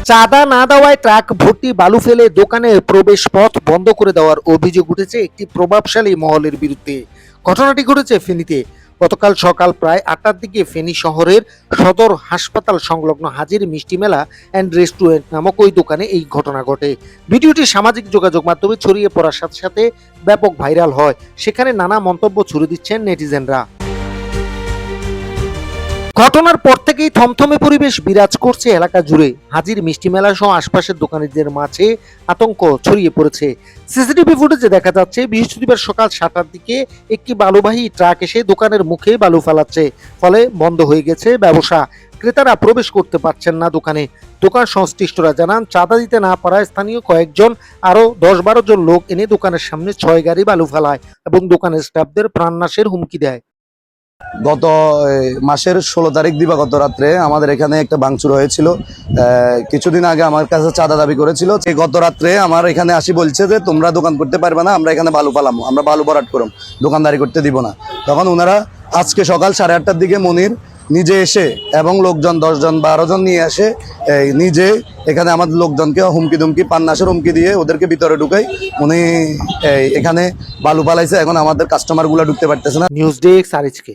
চাঁদা না দেওয়ায় ট্রাক ভর্তি বালু ফেলে দোকানের প্রবেশ পথ বন্ধ করে দেওয়ার অভিযোগ উঠেছে একটি প্রভাবশালী মহলের বিরুদ্ধে। ঘটনাটি ঘটেছে ফেনীতে। গতকাল সকাল প্রায় 8টার দিকে ফেনী শহরের সদর হাসপাতাল সংলগ্ন হাজির মিষ্টি মেলা অ্যান্ড রেস্টুরেন্ট নামক ওই দোকানে এই ঘটনা ঘটে। ভিডিওটি সামাজিক যোগাযোগ মাধ্যমে ছড়িয়ে পড়ার সাথে সাথে ব্যাপক ভাইরাল হয়। সেখানে নানা মন্তব্য ছুড়ে দিচ্ছেন নেটিজেনরা। ঘটনার পর থেকেই থমথমে পরিবেশ বিরাজ করছে এলাকা জুড়ে। হাজির মিষ্টি মেলা সহ আশপাশের দোকানিদের মাঝে আতঙ্ক ছড়িয়ে পড়েছে। সিসিটিভি ফুটেজে দেখা যাচ্ছে বৃহস্পতিবার সকাল 7টার দিকে একটি বালুবাহী ট্রাক এসে দোকানের মুখে বালু ফেলাচ্ছে, ফলে বন্ধ হয়ে গেছে ব্যবসা। ক্রেতারা প্রবেশ করতে পারছেন না দোকানে। দোকান সংশ্লিষ্টরা জানান, চাঁদা দিতে না পারায় স্থানীয় কয়েকজন আরো 10-12 জন লোক এনে দোকানের সামনে 6 গাড়ি বালু ফেলায় এবং দোকানের স্টাফদের প্রাণনাশের হুমকি দেয়। গত মাসের 16 তারিখ দিবাগত রাত্রে আমাদের এখানে একটা ভাঙচুর হয়েছিল। কিছুদিন আগে আমার কাছে চাঁদা দাবি করেছিল। গত রাত্রে আমার এখানে আসি বলছে যে তোমরা দোকান করতে পারবে না, আমরা এখানে বালু পালাম, আমরা বালু ভরাট করব, দোকানদারি করতে দিব না। তখন ওনারা আজকে সকাল 8:30টার দিকে মনির নিজে এসে এবং লোকজন 10 জন 12 জন নিয়ে আসে নিজে এখানে আমাদের লোকজনকে হুমকি দুমকি পান্নাসের হুমকি দিয়ে ওদেরকে ভিতরে ঢুকাই উনি এখানে বালু পালাইছে। এখন আমাদের কাস্টমারগুলো ঢুকতে পারতেছে না। News desk আরএচকে।